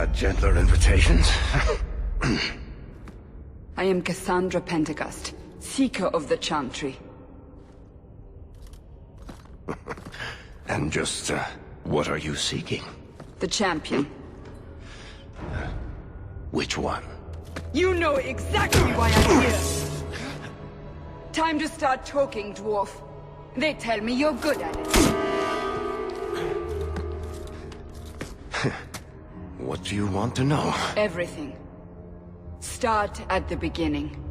had gentler invitations. I am Cassandra Pentagust, Seeker of the Chantry. And just, what are you seeking? The champion. Which one? You know exactly why I'm here! Time to start talking, dwarf. They tell me you're good at it. What do you want to know? Everything. Start at the beginning.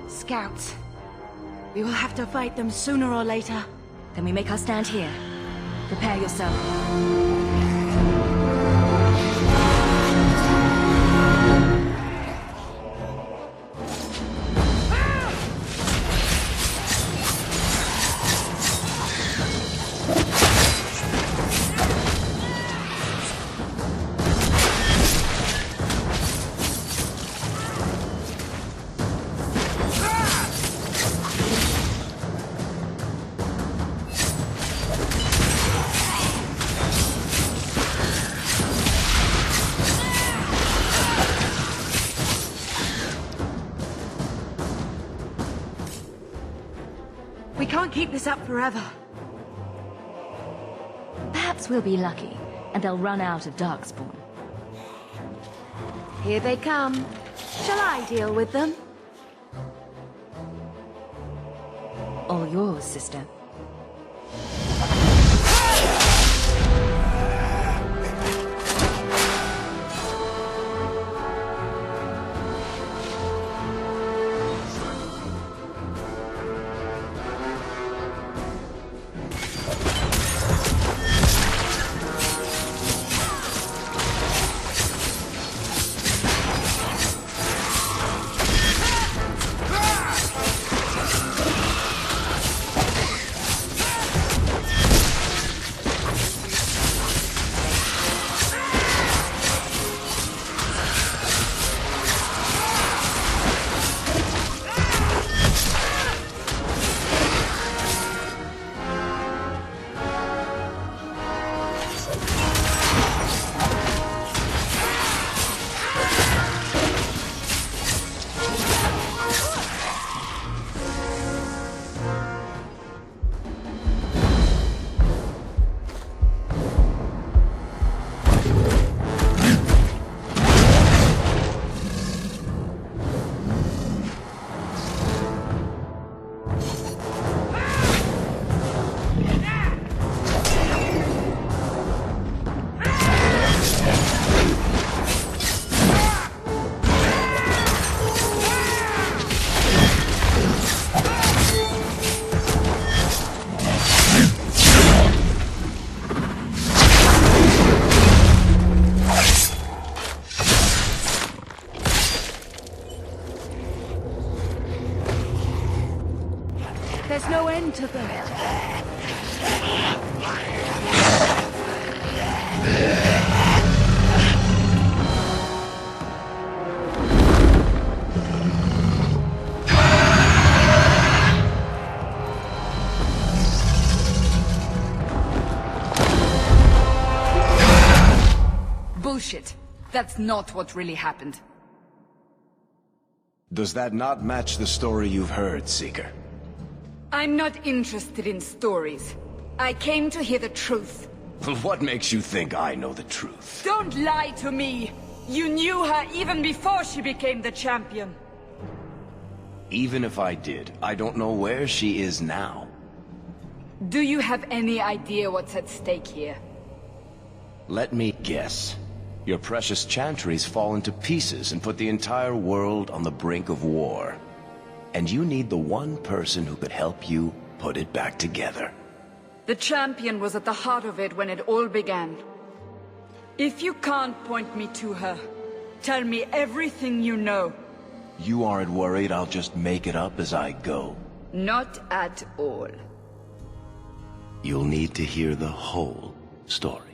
Scouts. We will have to fight them sooner or later. Then we make our stand here. Prepare yourself. We can't keep this up forever. Perhaps we'll be lucky, and they'll run out of Darkspawn. Here they come. Shall I deal with them? All yours, sister. There's no end to them. Bullshit. That's not what really happened. Does that not match the story you've heard, Seeker? I'm not interested in stories. I came to hear the truth. What makes you think I know the truth? Don't lie to me! You knew her even before she became the champion. Even if I did, I don't know where she is now. Do you have any idea what's at stake here? Let me guess. Your precious chantry's fallen to pieces and put the entire world on the brink of war. And you need the one person who could help you put it back together. The champion was at the heart of it when it all began. If you can't point me to her, tell me everything you know. You aren't worried I'll just make it up as I go? Not at all. You'll need to hear the whole story.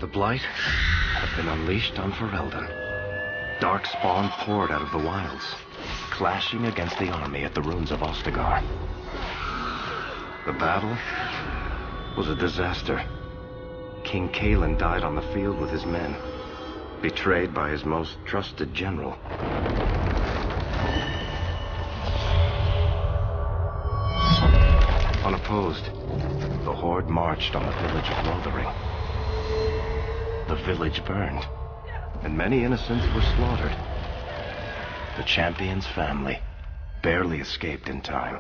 The Blight had been unleashed on Ferelden. Darkspawn poured out of the wilds, clashing against the army at the ruins of Ostagar. The battle was a disaster. King Cailan died on the field with his men, betrayed by his most trusted general. Unopposed, the Horde marched on the village of Lothering. The village burned, and many innocents were slaughtered. The Champion's family barely escaped in time.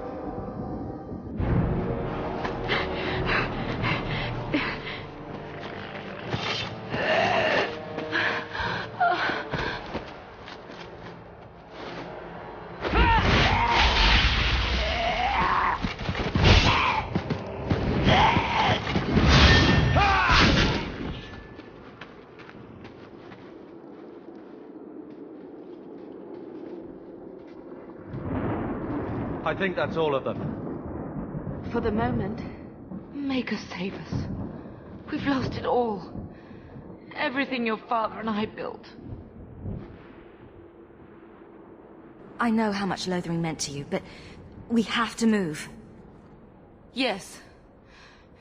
I think that's all of them. For the moment, make us save us. We've lost it all. Everything your father and I built. I know how much Lothering meant to you, but we have to move. Yes,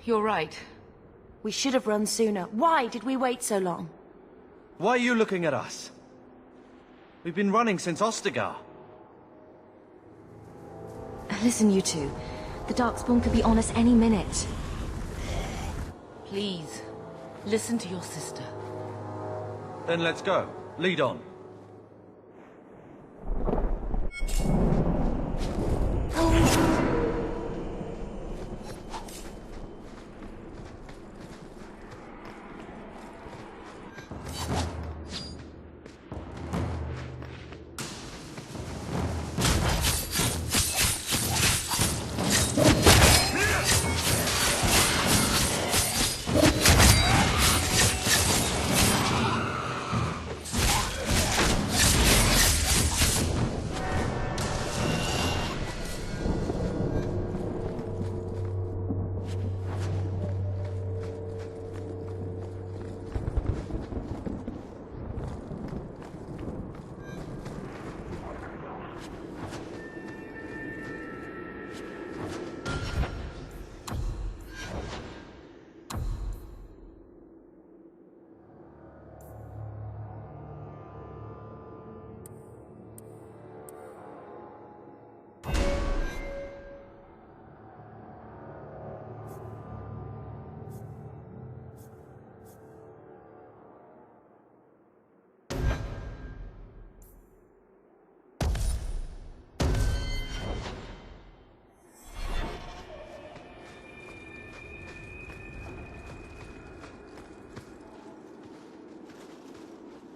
you're right. We should have run sooner. Why did we wait so long? Why are you looking at us? We've been running since Ostagar. Listen, you two. The Darkspawn could be on us any minute. Please, listen to your sister. Then let's go. Lead on.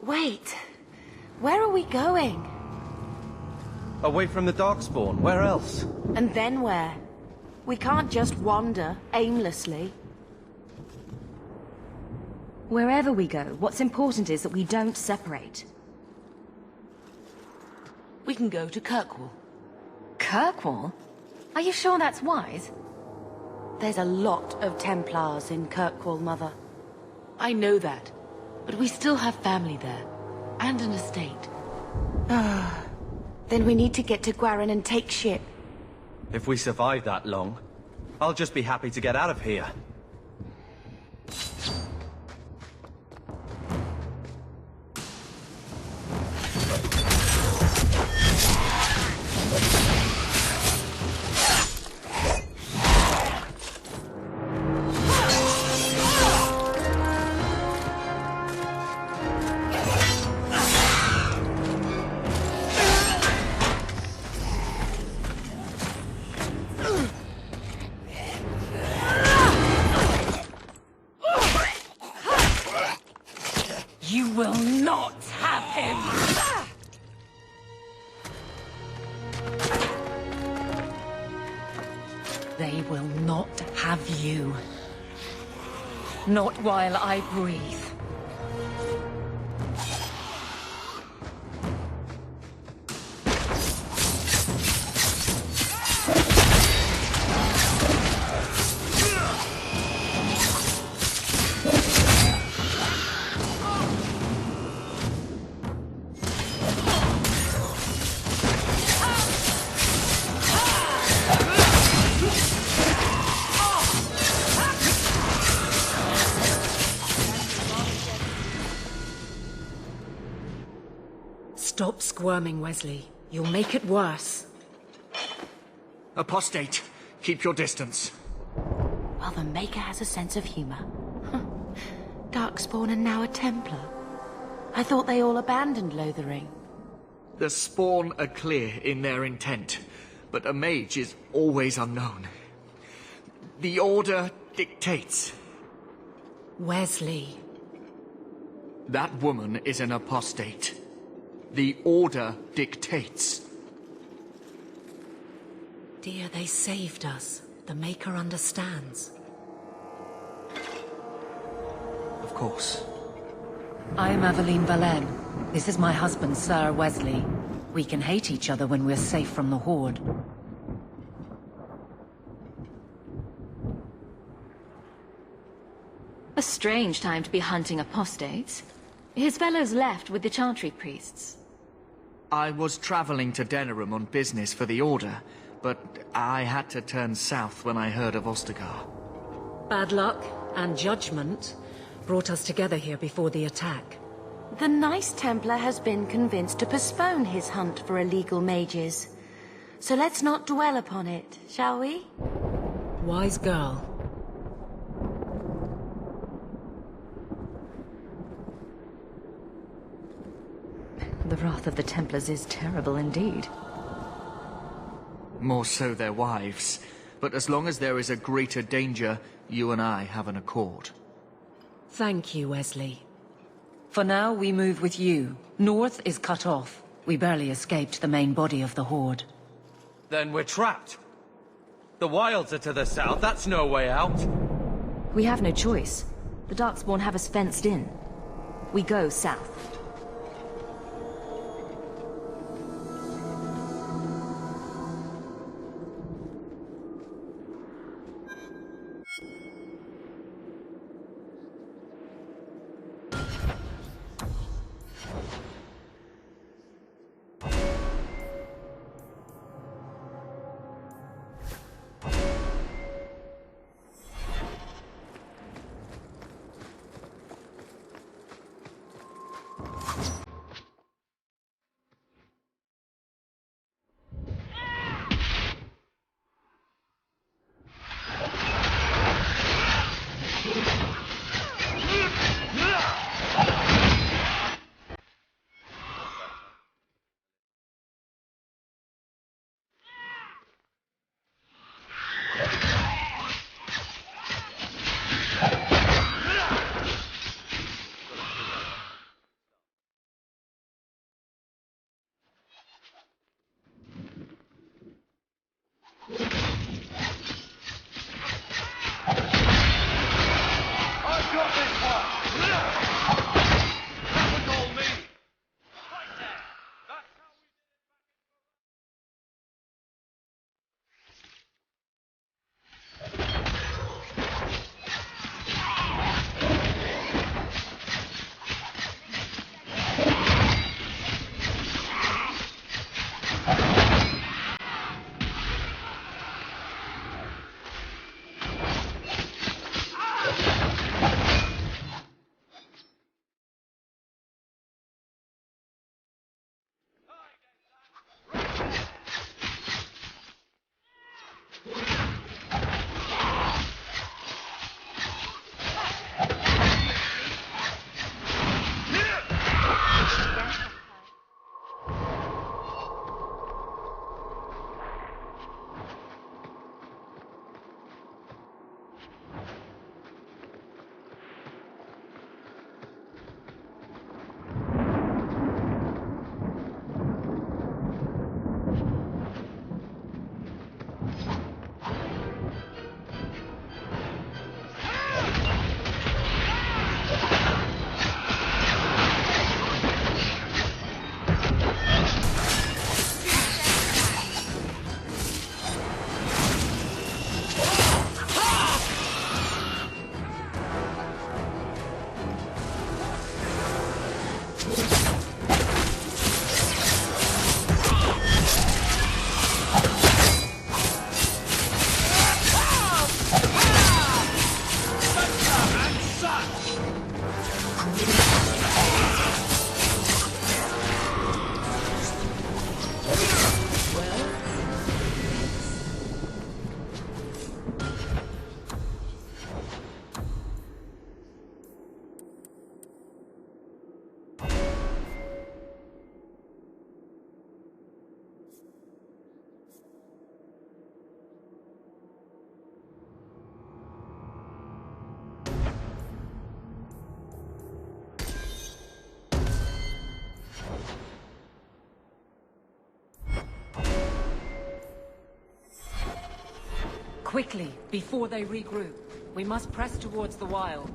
Wait. Where are we going? Away from the Darkspawn. Where else? And then where? We can't just wander aimlessly. Wherever we go, what's important is that we don't separate. We can go to Kirkwall. Kirkwall? Are you sure that's wise? There's a lot of Templars in Kirkwall, Mother. I know that, but we still have family there, and an estate. Then we need to get to Gwaren and take ship. If we survive that long, I'll just be happy to get out of here. You will not have him! They will not have you. Not while I breathe. Stop squirming, Wesley. You'll make it worse. Apostate, keep your distance. Well, the Maker has a sense of humor. Darkspawn and now a Templar. I thought they all abandoned Lothering. The Spawn are clear in their intent, but a mage is always unknown. The Order dictates. Wesley. That woman is an apostate. The Order dictates. Dear, they saved us. The Maker understands. Of course. I'm Aveline Valen. This is my husband, Sir Wesley. We can hate each other when we're safe from the Horde. A strange time to be hunting apostates. His fellows left with the Chantry priests. I was traveling to Denerim on business for the Order, but I had to turn south when I heard of Ostagar. Bad luck and judgment brought us together here before the attack. The nice Templar has been convinced to postpone his hunt for illegal mages. So let's not dwell upon it, shall we? Wise girl. The wrath of the Templars is terrible indeed. More so their wives. But as long as there is a greater danger, you and I have an accord. Thank you, Wesley. For now, we move with you. North is cut off. We barely escaped the main body of the Horde. Then we're trapped. The Wilds are to the south, that's no way out. We have no choice. The Darkspawn have us fenced in. We go south. Quickly, before they regroup. We must press towards the Wild.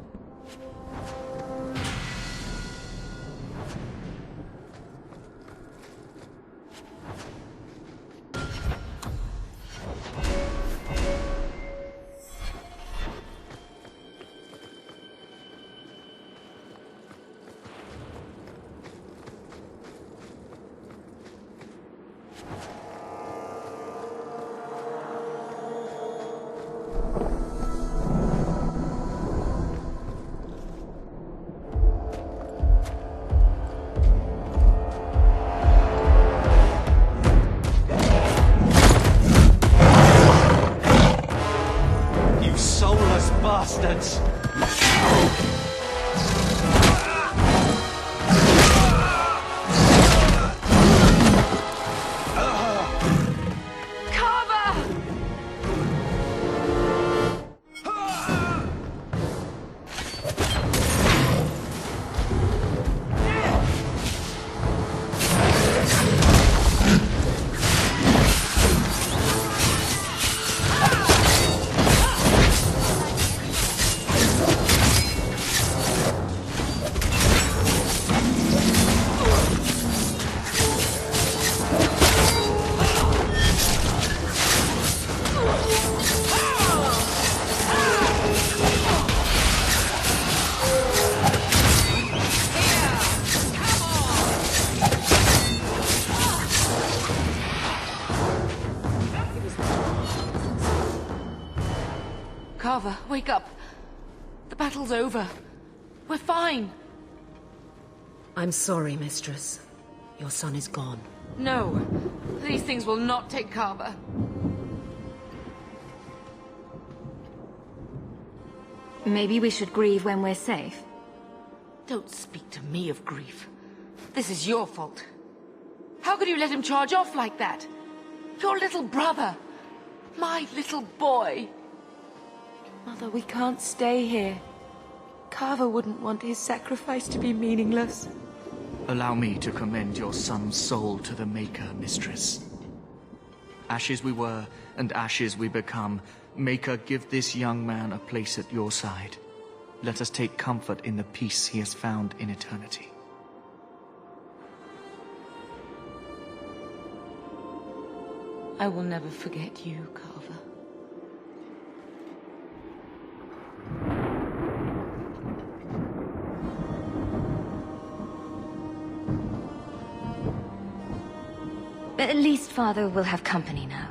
Bastards! Carver, wake up. The battle's over. We're fine. I'm sorry, Mistress. Your son is gone. No, these things will not take Carver. Maybe we should grieve when we're safe. Don't speak to me of grief. This is your fault. How could you let him charge off like that? Your little brother. My little boy. Mother, we can't stay here. Carver wouldn't want his sacrifice to be meaningless. Allow me to commend your son's soul to the Maker, Mistress. Ashes we were, and ashes we become. Maker, give this young man a place at your side. Let us take comfort in the peace he has found in eternity. I will never forget you, Carver. At least Father will have company now.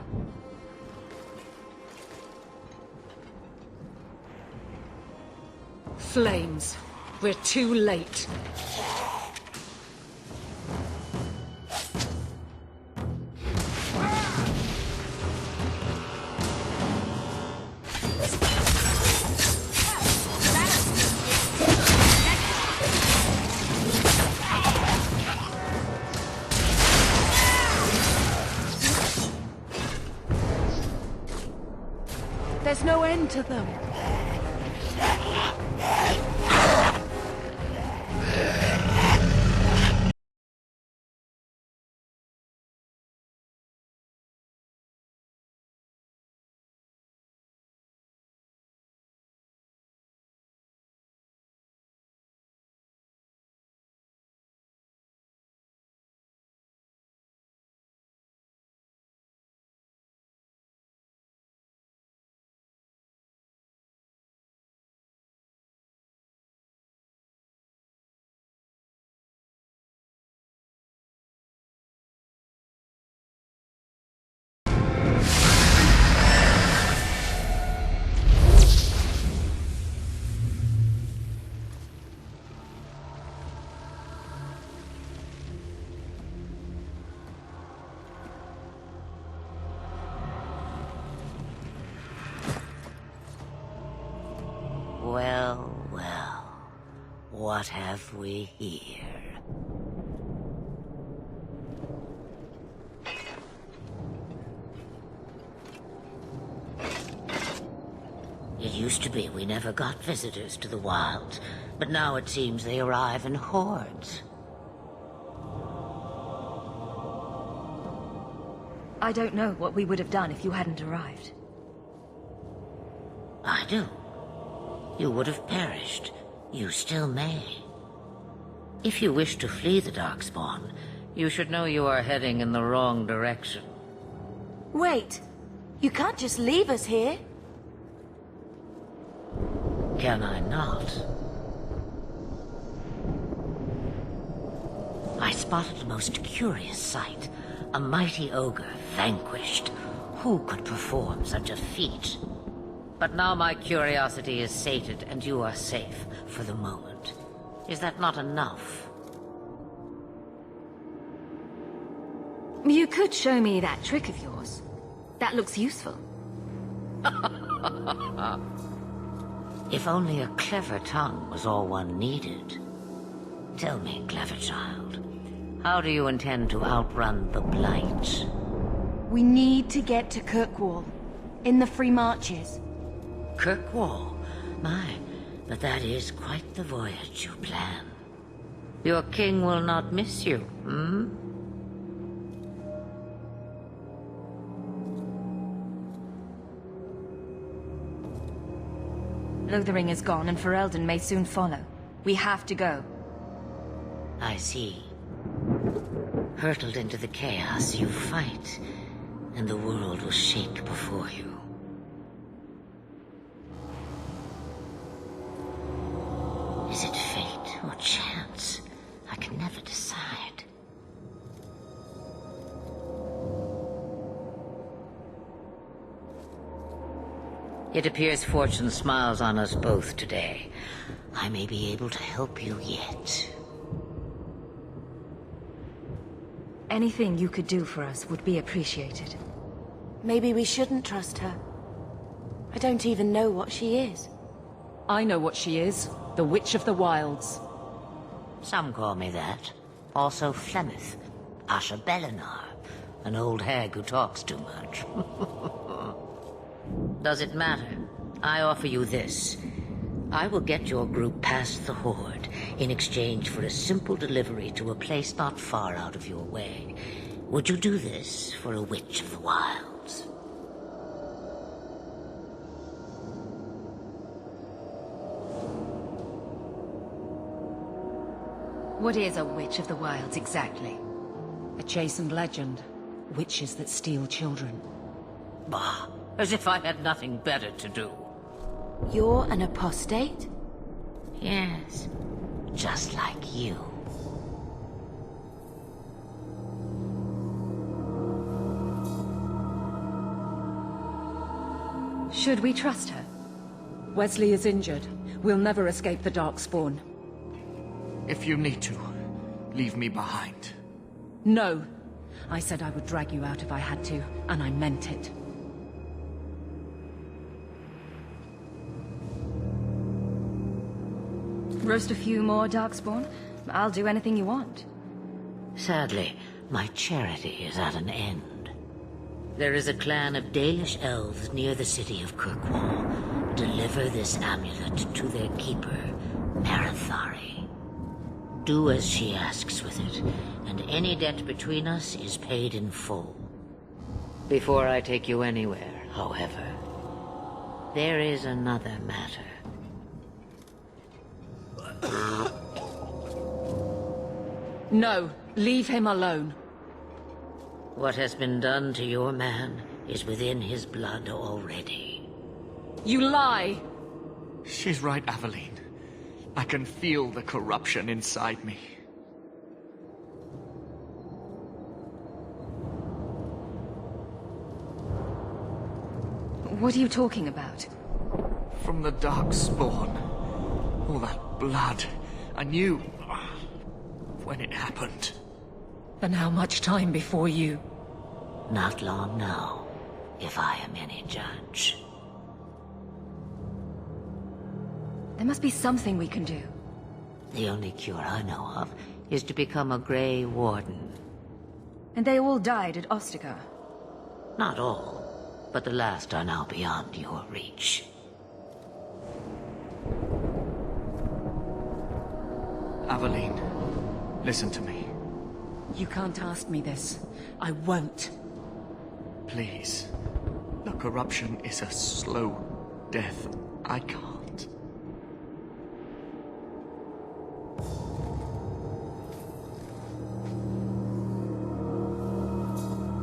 Flames. We're too late. There's no end to them. Well, well, what have we here? It used to be we never got visitors to the wilds, but now it seems they arrive in hordes. I don't know what we would have done if you hadn't arrived. I do. You would have perished. You still may. If you wish to flee the Darkspawn, you should know you are heading in the wrong direction. Wait. You can't just leave us here. Can I not? I spotted a most curious sight. A mighty ogre vanquished. Who could perform such a feat? But now my curiosity is sated, and you are safe for the moment. Is that not enough? You could show me that trick of yours. That looks useful. If only a clever tongue was all one needed. Tell me, clever child, how do you intend to outrun the Blight? We need to get to Kirkwall, in the Free Marches. Kirkwall? My, but that is quite the voyage you plan. Your king will not miss you, hmm? Lothering is gone, and Ferelden may soon follow. We have to go. I see. Hurtled into the chaos, you fight, and the world will shake before you. Is it fate or chance? I can never decide. It appears fortune smiles on us both today. I may be able to help you yet. Anything you could do for us would be appreciated. Maybe we shouldn't trust her. I don't even know what she is. I know what she is. The Witch of the Wilds. Some call me that. Also Flemeth, Asha Belinar, an old hag who talks too much. Does it matter? I offer you this. I will get your group past the Horde in exchange for a simple delivery to a place not far out of your way. Would you do this for a Witch of the Wilds? What is a Witch of the Wilds, exactly? A chastened legend. Witches that steal children. Bah, as if I had nothing better to do. You're an apostate? Yes, just like you. Should we trust her? Wesley is injured. We'll never escape the Darkspawn. If you need to, leave me behind. No. I said I would drag you out if I had to, and I meant it. Roast a few more, Darkspawn? I'll do anything you want. Sadly, my charity is at an end. There is a clan of Dalish elves near the city of Kirkwall. Deliver this amulet to their keeper, Marithari. Do as she asks with it, and any debt between us is paid in full. Before I take you anywhere, however, there is another matter. No, leave him alone. What has been done to your man is within his blood already. You lie! She's right, Aveline. I can feel the corruption inside me. What are you talking about? From the Darkspawn. All that blood. I knew when it happened. And how much time before you? Not long now, if I am any judge. There must be something we can do. The only cure I know of is to become a Grey Warden. And they all died at Ostagar. Not all, but the last are now beyond your reach. Aveline, listen to me. You can't ask me this. I won't. Please. The corruption is a slow death. I can't.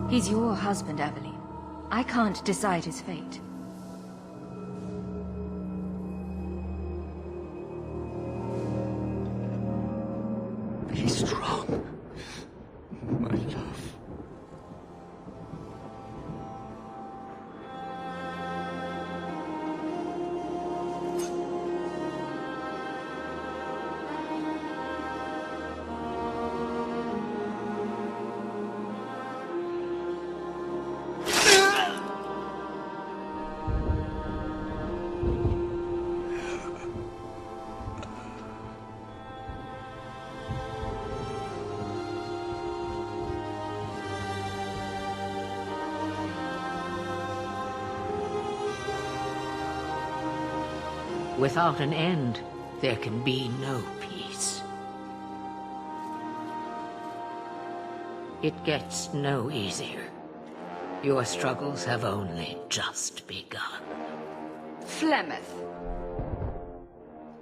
He's your husband, Aveline. I can't decide his fate. Be strong, my love. Without an end, there can be no peace. It gets no easier. Your struggles have only just begun. Flemeth,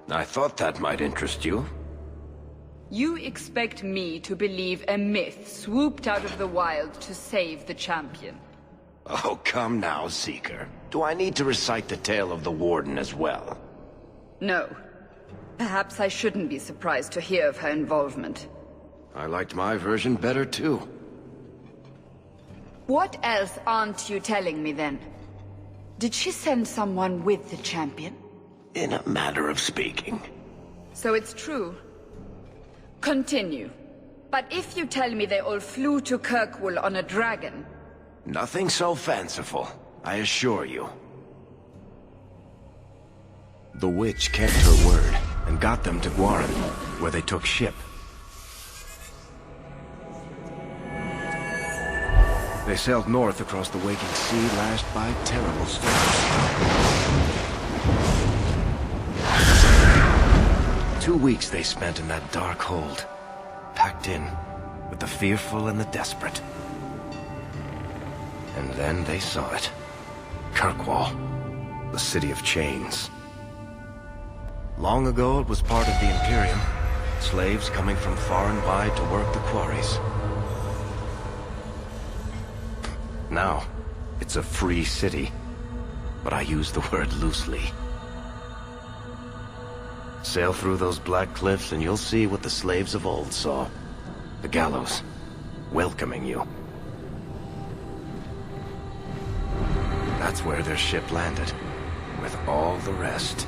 I thought that might interest you. you expect me to believe a myth swooped out of the wild to save the champion? Oh, come now, Seeker. Do I need to recite the tale of the Warden as well? No. Perhaps I shouldn't be surprised to hear of her involvement. I liked my version better, too. What else aren't you telling me, then? Did she send someone with the champion? In a manner of speaking. So it's true. Continue. But if you tell me they all flew to Kirkwall on a dragon... Nothing so fanciful, I assure you. The witch kept her word, and got them to Gwaren, where they took ship. They sailed north across the waking sea, lashed by terrible storms. 2 weeks they spent in that dark hold, packed in with the fearful and the desperate. And then they saw it. Kirkwall, the city of chains. Long ago, it was part of the Imperium. Slaves coming from far and wide to work the quarries. Now, it's a free city. But I use the word loosely. Sail through those black cliffs and you'll see what the slaves of old saw. The gallows, welcoming you. That's where their ship landed, with all the rest.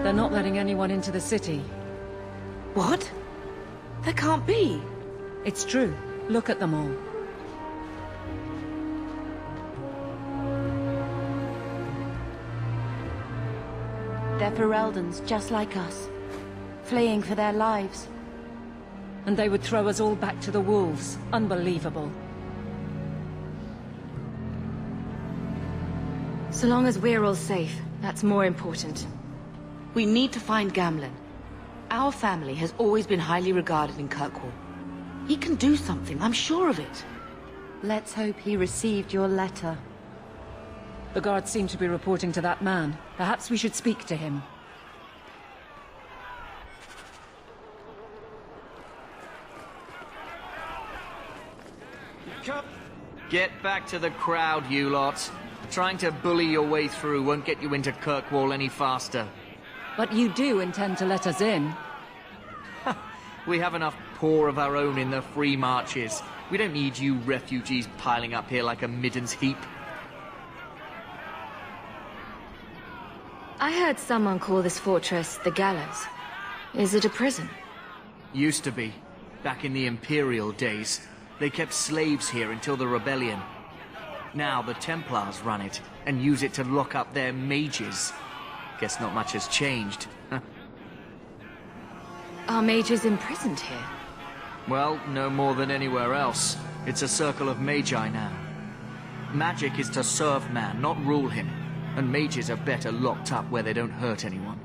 They're not letting anyone into the city. What? That can't be. It's true. Look at them all. They're Fereldans, just like us. Fleeing for their lives. And they would throw us all back to the wolves. Unbelievable. So long as we're all safe, that's more important. We need to find Gamlen. Our family has always been highly regarded in Kirkwall. He can do something, I'm sure of it. Let's hope he received your letter. The guards seem to be reporting to that man. Perhaps we should speak to him. Get back to the crowd, you lot. Trying to bully your way through won't get you into Kirkwall any faster. But you do intend to let us in. We have enough poor of our own in the free marches. We don't need you refugees piling up here like a middens heap. I heard someone call this fortress the Gallows. Is it a prison? Used to be. Back in the Imperial days. They kept slaves here until the rebellion. Now the Templars run it, and use it to lock up their mages. Guess not much has changed. Are mages imprisoned here? Well, no more than anywhere else. It's a circle of magi now. Magic is to serve man, not rule him. And mages are better locked up where they don't hurt anyone.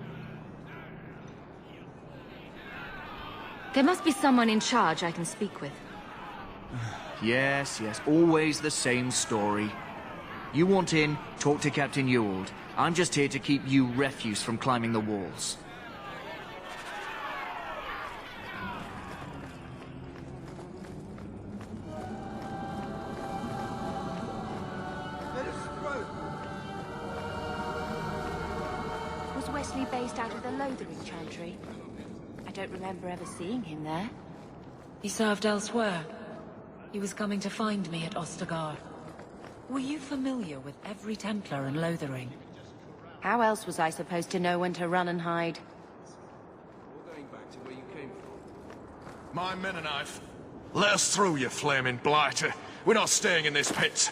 There must be someone in charge I can speak with. Yes, always the same story. You want in, talk to Captain Ewald. I'm just here to keep you refuse from climbing the walls. Was Wesley based out of the Lothering Chantry? I don't remember ever seeing him there. He served elsewhere. He was coming to find me at Ostagar. Were you familiar with every Templar in Lothering? How else was I supposed to know when to run and hide? We're going back to where you came from. My Mennonite. Let us through, you flaming blighter. We're not staying in this pit.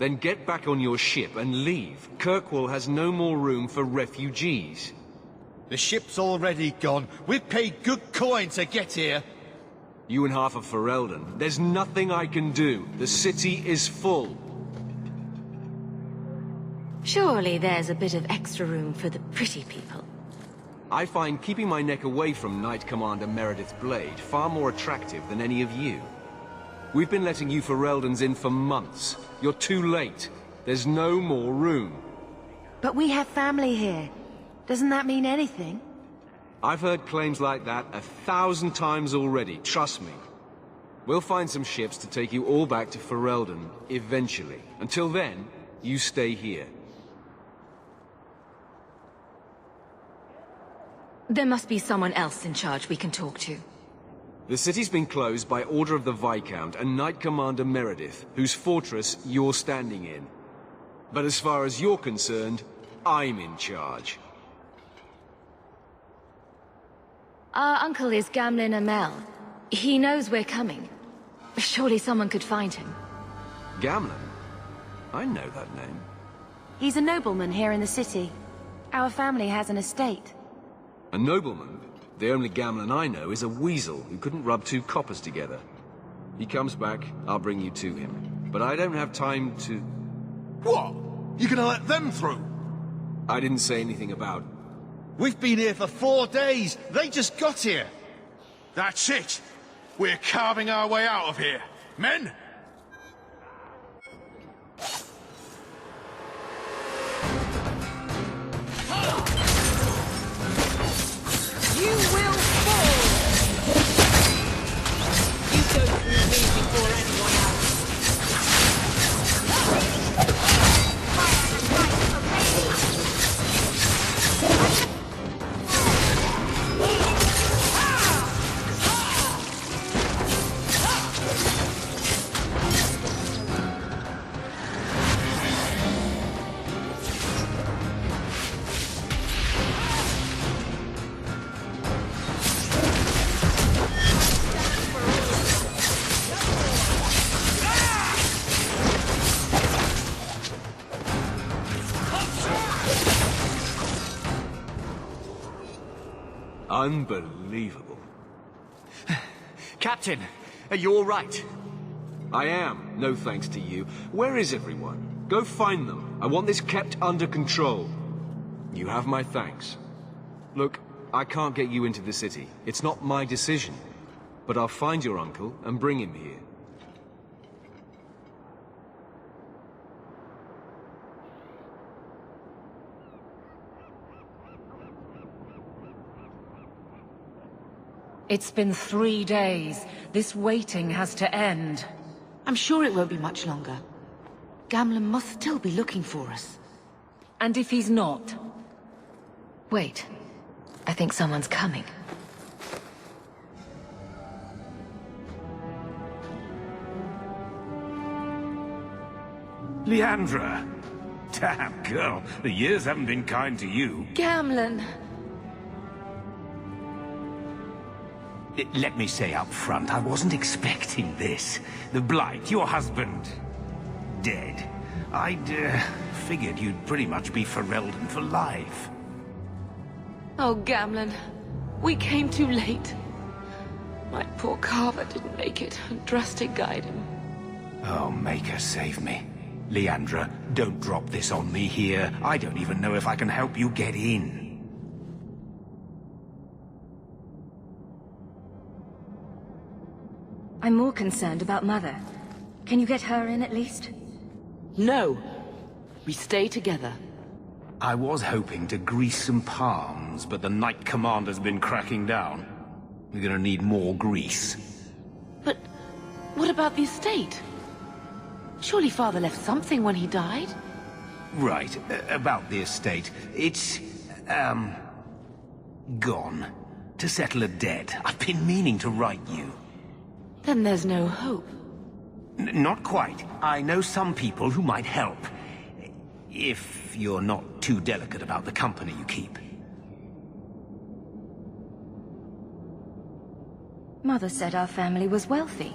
Then get back on your ship and leave. Kirkwall has no more room for refugees. The ship's already gone. We've paid good coin to get here. You and half of Ferelden. There's nothing I can do. The city is full. Surely there's a bit of extra room for the pretty people. I find keeping my neck away from Knight Commander Meredith Blade far more attractive than any of you. We've been letting you Fereldans in for months. You're too late. There's no more room. But we have family here. Doesn't that mean anything? I've heard claims like that 1,000 times already, trust me. We'll find some ships to take you all back to Ferelden, eventually. Until then, you stay here. There must be someone else in charge we can talk to. The city's been closed by order of the Viscount and Knight Commander Meredith, whose fortress you're standing in. But as far as you're concerned, I'm in charge. Our uncle is Gamlen Amel. He knows we're coming. Surely someone could find him. Gamlen? I know that name. He's a nobleman here in the city. Our family has an estate. A nobleman? The only Gamlen I know is a weasel who couldn't rub two coppers together. He comes back, I'll bring you to him. But I don't have time to... What? You gonna let them through? I didn't say anything about... We've been here for 4 days. They just got here. That's it. We're carving our way out of here. Men! You will fall! You go through me before anyone else. Unbelievable. Captain, are you all right? I am, no thanks to you. Where is everyone? Go find them. I want this kept under control. You have my thanks. Look, I can't get you into the city. It's not my decision. but I'll find your uncle and bring him here. It's been 3 days. This waiting has to end. I'm sure it won't be much longer. Gamlen must still be looking for us. And if he's not? Wait. I think someone's coming. Leandra! Damn, girl, the years haven't been kind to you. Gamlen! Let me say up front, I wasn't expecting this. The Blight, your husband, dead. I'd figured you'd pretty much be Ferelden for life. Oh, Gamlen. We came too late. My poor Carver didn't make it, and Drastic guide him. Oh, Maker, save me. Leandra, don't drop this on me here. I don't even know if I can help you get in. I'm more concerned about Mother. Can you get her in at least? No. We stay together. I was hoping to grease some palms, but the Knight Commander's been cracking down. We're gonna need more grease. But what about the estate? Surely Father left something when he died? Right, about the estate. It's, gone. To settle a debt. I've been meaning to write you. Then there's no hope. Not quite. I know some people who might help. If you're not too delicate about the company you keep. Mother said our family was wealthy.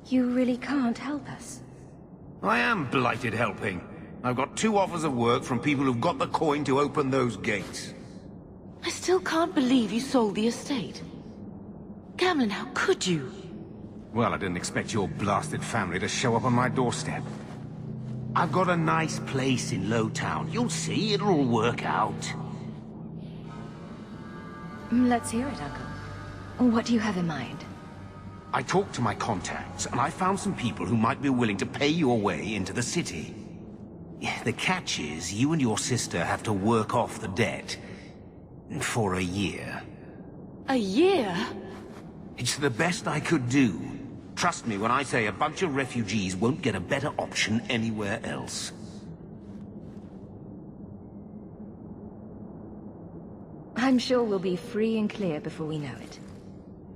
You really can't help us. I am blighted helping. I've got 2 offers of work from people who've got the coin to open those gates. I still can't believe you sold the estate. Gamlen, how could you? Well, I didn't expect your blasted family to show up on my doorstep. I've got a nice place in Lowtown. You'll see, it'll all work out. Let's hear it, Uncle. What do you have in mind? I talked to my contacts, and I found some people who might be willing to pay your way into the city. The catch is, you and your sister have to work off the debt. For a year. A year? It's the best I could do. Trust me when I say a bunch of refugees won't get a better option anywhere else. I'm sure we'll be free and clear before we know it.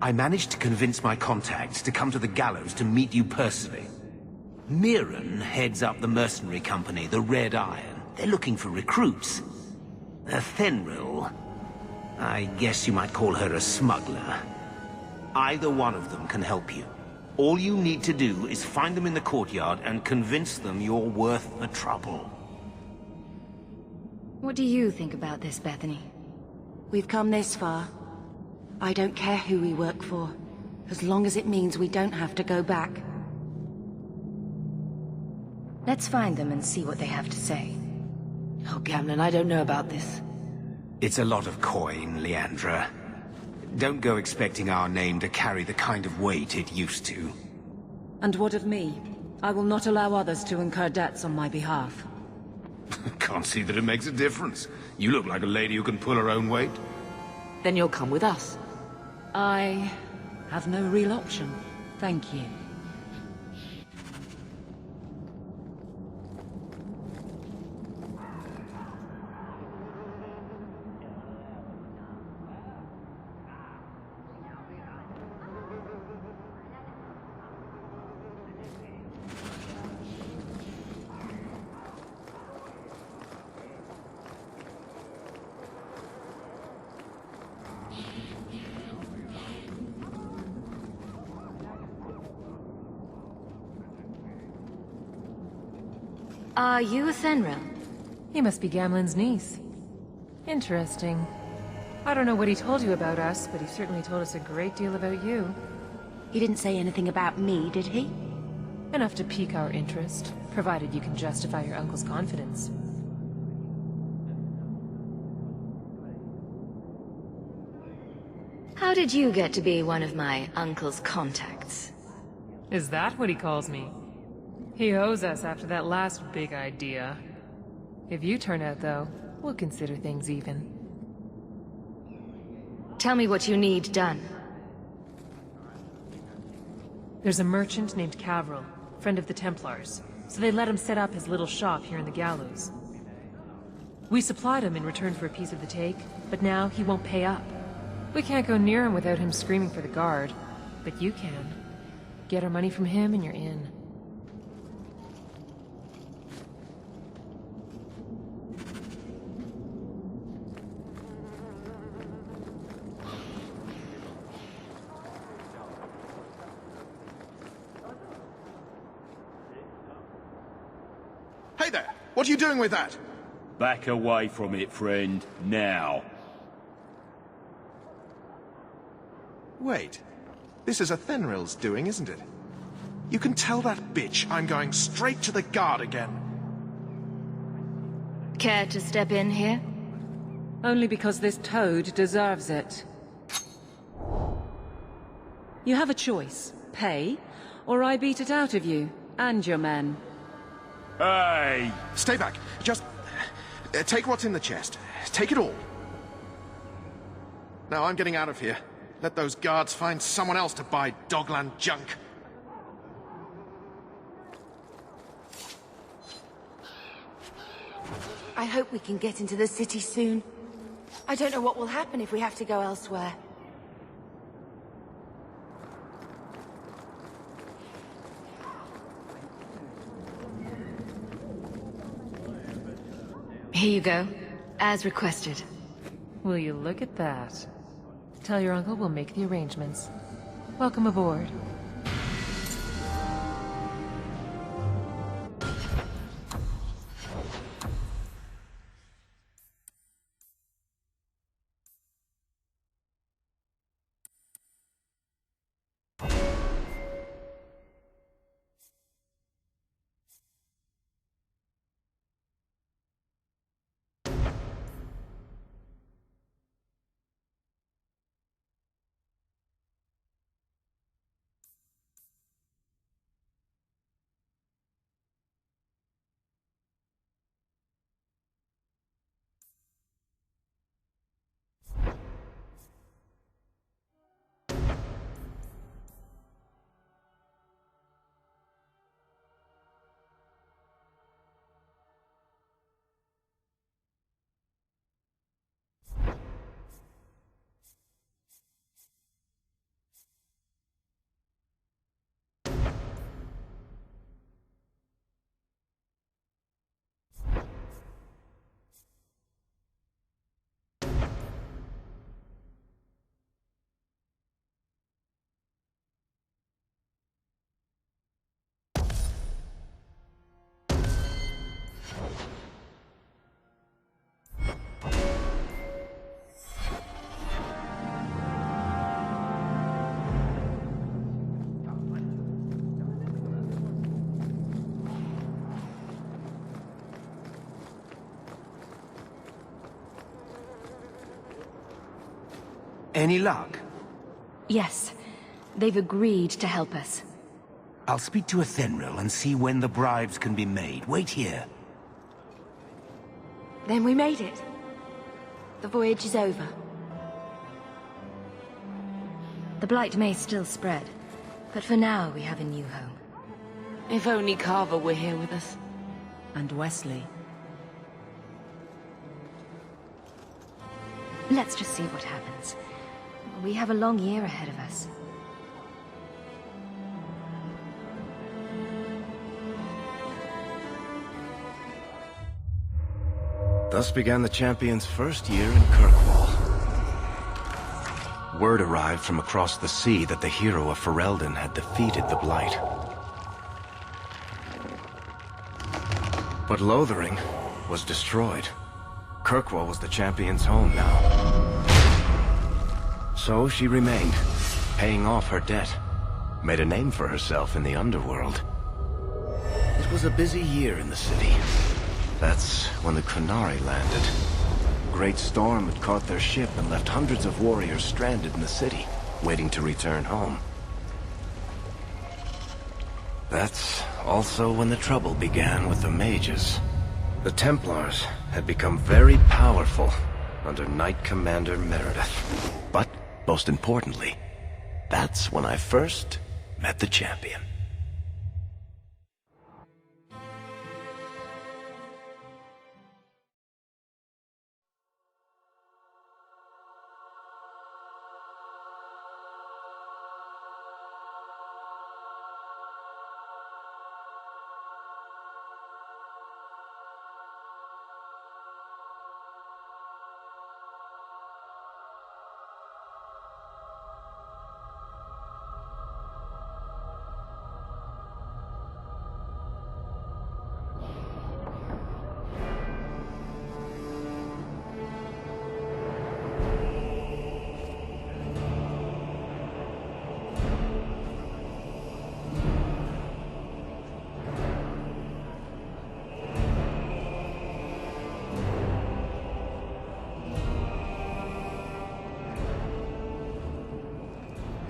I managed to convince my contacts to come to the gallows to meet you personally. Mirren heads up the mercenary company, the Red Iron. They're looking for recruits. Fenrir, I guess you might call her a smuggler. Either one of them can help you. All you need to do is find them in the courtyard and convince them you're worth the trouble. What do you think about this, Bethany? We've come this far. I don't care who we work for, as long as it means we don't have to go back. Let's find them and see what they have to say. Oh, Gamlen, I don't know about this. It's a lot of coin, Leandra. Don't go expecting our name to carry the kind of weight it used to. And what of me? I will not allow others to incur debts on my behalf. Can't see that it makes a difference. You look like a lady who can pull her own weight. Then you'll come with us. I have no real option. Thank you. Are you a Fenrir? He must be Gamlen's niece. Interesting. I don't know what he told you about us, but he certainly told us a great deal about you. He didn't say anything about me, did he? Enough to pique our interest, provided you can justify your uncle's confidence. How How did you get to be one of my uncle's contacts? Is that what he calls me? He owes us after that last big idea. If you turn out, though, we'll consider things even. Tell me what you need done. There's a merchant named Cavril, friend of the Templars, so they let him set up his little shop here in the Gallows. We supplied him in return for a piece of the take, but now he won't pay up. We can't go near him without him screaming for the guard, but you can. Get our money from him and you're in. Hey there! What are you doing with that? Back away from it, friend. Now. Wait. This is Athenril's doing, isn't it? You can tell that bitch I'm going straight to the guard again. Care to step in here? Only because this toad deserves it. You have a choice. Pay, or I beat it out of you, and your men. Hey! Stay back. Just... take what's in the chest. Take it all. Now I'm getting out of here. Let those guards find someone else to buy Dogland junk. I hope we can get into the city soon. I don't know what will happen if we have to go elsewhere. Here you go, as requested. Will you look at that? Tell your uncle we'll make the arrangements. Welcome aboard. Any luck? Yes. They've agreed to help us. I'll speak to Athenril and see when the bribes can be made. Wait here. Then we made it. The voyage is over. The Blight may still spread, but for now we have a new home. If only Carver were here with us. And Wesley. Let's just see what happens. We have a long year ahead of us. Thus began the champion's first year in Kirkwall. Word arrived from across the sea that the hero of Ferelden had defeated the Blight. But Lothering was destroyed. Kirkwall was the champion's home now. So she remained, paying off her debt. Made a name for herself in the underworld. It was a busy year in the city. That's when the Qunari landed. great storm had caught their ship and left hundreds of warriors stranded in the city, waiting to return home. That's also when the trouble began with the mages. The Templars had become very powerful under Knight Commander Meredith. But, most importantly, that's when I first met the champion.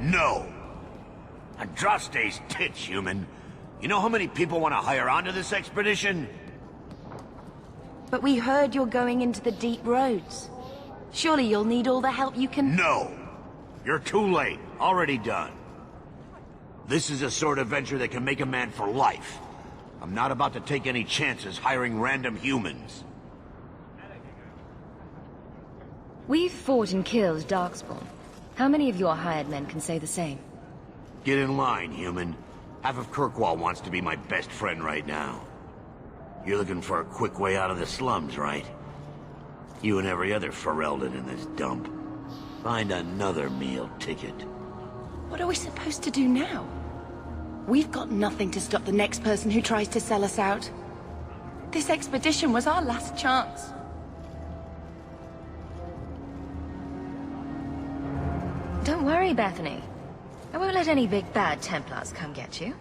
No! Andraste's tits, human. You know how many people want to hire onto this expedition? But we heard you're going into the deep roads. Surely you'll need all the help you can... No! You're too late. Already done. This is a sort of venture that can make a man for life. I'm not about to take any chances hiring random humans. We've fought and killed Darkspawn. How many of your hired men can say the same? Get in line, human. Half of Kirkwall wants to be my best friend right now. You're looking for a quick way out of the slums, right? You and every other Ferelden in this dump. Find another meal ticket. What are we supposed to do now? We've got nothing to stop the next person who tries to sell us out. This expedition was our last chance. Don't worry, Bethany. I won't let any big bad Templars come get you.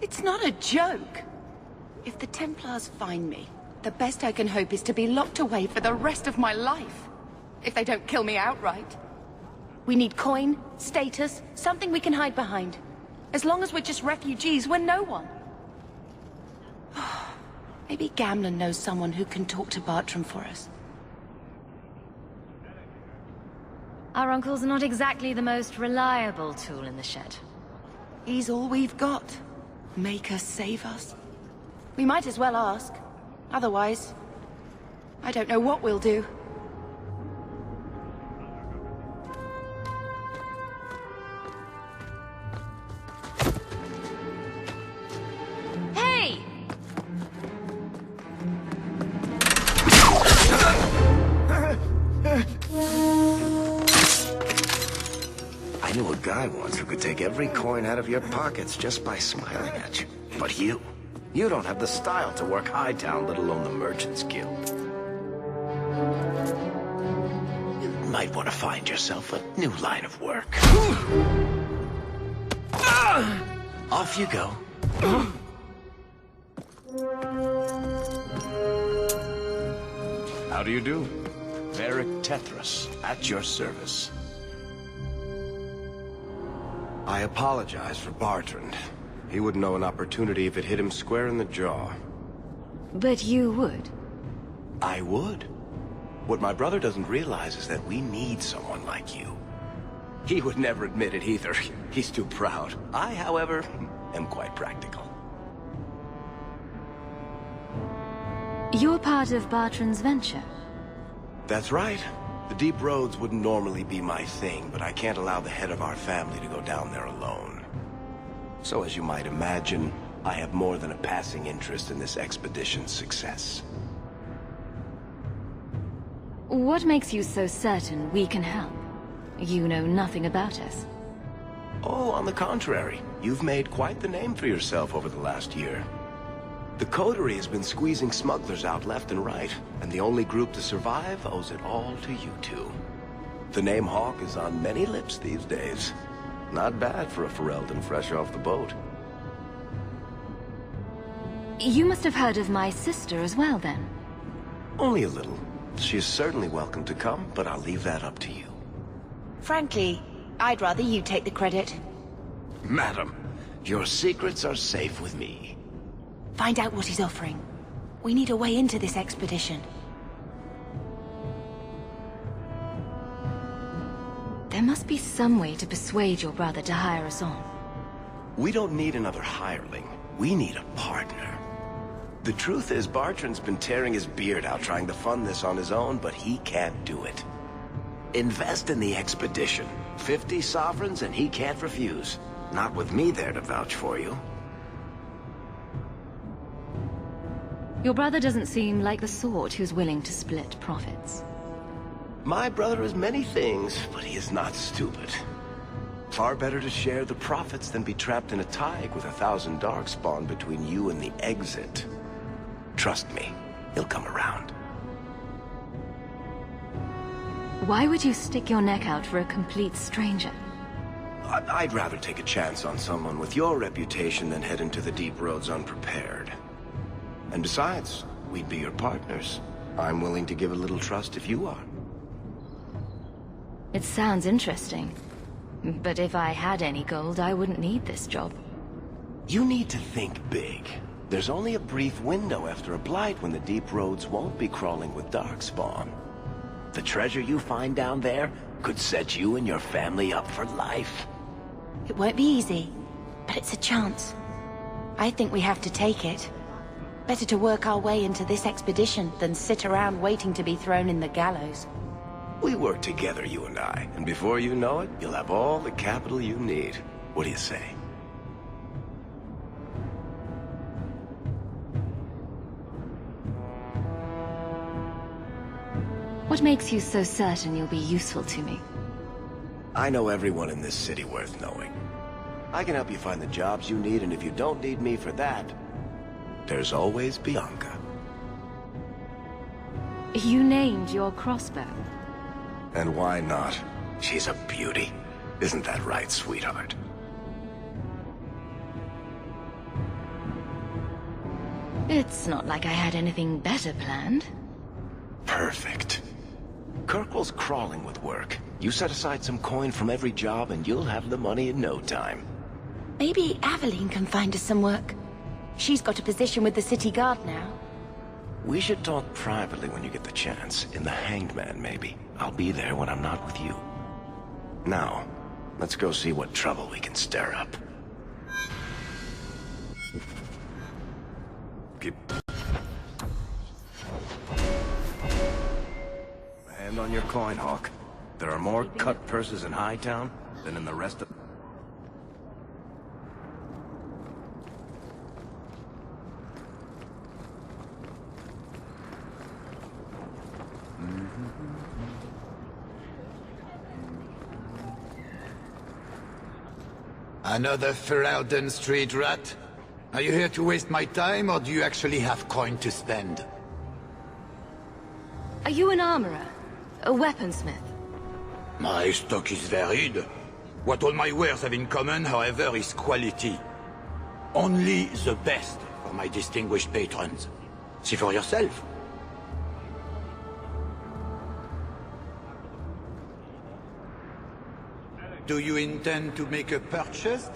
It's not a joke. If the Templars find me, the best I can hope is to be locked away for the rest of my life. If they don't kill me outright. We need coin, status, something we can hide behind. As long as we're just refugees, we're no one. Maybe Gamlen knows someone who can talk to Bartram for us. Our uncle's not exactly the most reliable tool in the shed. He's all we've got. Make us save us. We might as well ask. Otherwise, I don't know what we'll do. Hey! I knew a guy once who could take every coin out of your pockets just by smiling at you. But you don't have the style to work Hightown, let alone the Merchants Guild. You might want to find yourself a new line of work. Off you go. How do you do? Varric Tethras, at your service. I apologize for Bartrand. He wouldn't know an opportunity if it hit him square in the jaw. But you would. I would. What my brother doesn't realize is that we need someone like you. He would never admit it either. He's too proud. I, however, am quite practical. You're part of Bartrand's venture. That's right. The deep roads wouldn't normally be my thing, but I can't allow the head of our family to go down there alone. So as you might imagine, I have more than a passing interest in this expedition's success. What makes you so certain we can help? You know nothing about us. Oh, on the contrary. You've made quite the name for yourself over the last year. The Coterie has been squeezing smugglers out left and right, and the only group to survive owes it all to you two. The name Hawke is on many lips these days. Not bad for a Ferelden fresh off the boat. You must have heard of my sister as well, then? Only a little. She is certainly welcome to come, but I'll leave that up to you. Frankly, I'd rather you take the credit. Madam, your secrets are safe with me. Find out what he's offering. We need a way into this expedition. There must be some way to persuade your brother to hire us on. We don't need another hireling. We need a partner. The truth is, Bartrand's been tearing his beard out trying to fund this on his own, but he can't do it. Invest in the expedition. 50 sovereigns and he can't refuse. Not with me there to vouch for you. Your brother doesn't seem like the sort who's willing to split profits. My brother is many things, but he is not stupid. Far better to share the profits than be trapped in a tide with 1,000 Darkspawn between you and the exit. Trust me, he'll come around. Why would you stick your neck out for a complete stranger? I'd rather take a chance on someone with your reputation than head into the deep roads unprepared. And besides, we'd be your partners. I'm willing to give a little trust if you are. It sounds interesting. But if I had any gold, I wouldn't need this job. You need to think big. There's only a brief window after a blight when the deep roads won't be crawling with Darkspawn. The treasure you find down there could set you and your family up for life. It won't be easy, but it's a chance. I think we have to take it. Better to work our way into this expedition than sit around waiting to be thrown in the gallows. We work together, you and I, and before you know it, you'll have all the capital you need. What do you say? What makes you so certain you'll be useful to me? I know everyone in this city worth knowing. I can help you find the jobs you need, and if you don't need me for that, there's always Bianca. You named your crossbow. And why not? She's a beauty. Isn't that right, sweetheart? It's not like I had anything better planned. Perfect. Kirkwall's crawling with work. You set aside some coin from every job and you'll have the money in no time. Maybe Aveline can find us some work. She's got a position with the city guard now. We should talk privately when you get the chance. In the Hanged Man, maybe. I'll be there when I'm not with you. Now, let's go see what trouble we can stir up. Keep... Hand on your coin, Hawk. There are more cut purses in Hightown than in the rest of... Another Ferelden street rat? Are you here to waste my time, or do you actually have coin to spend? Are you an armorer? A weaponsmith? My stock is varied. What all my wares have in common, however, is quality. Only the best for my distinguished patrons. See for yourself. Do you intend to make a purchase?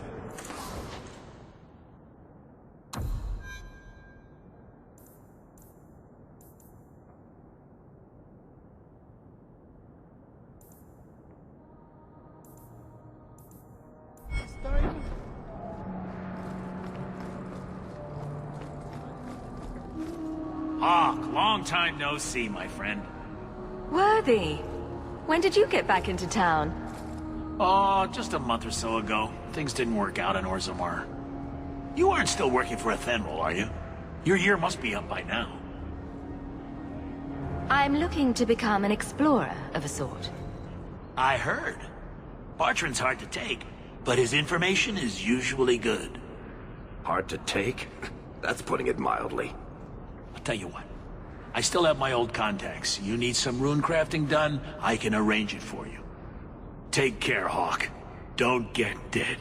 Hawk, long time no see, my friend. Worthy! When did you get back into town? Oh, just a month or so ago. Things didn't work out in Orzammar. You aren't still working for Athenril, are you? Your year must be up by now. I'm looking to become an explorer of a sort. I heard. Bartrand's hard to take, but his information is usually good. Hard to take? That's putting it mildly. I'll tell you what. I still have my old contacts. You need some rune crafting done, I can arrange it for you. Take care, Hawk. Don't get dead.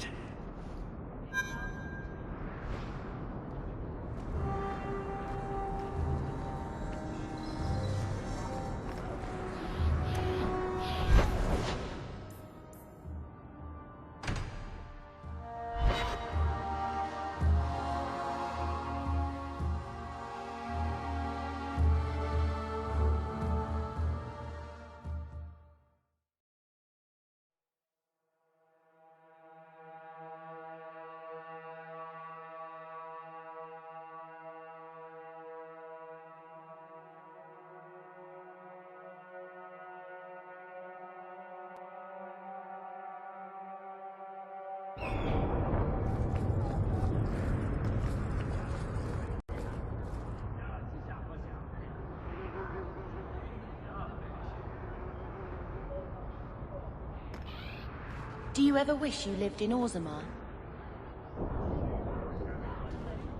Do you ever wish you lived in Orzammar?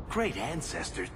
Great ancestors.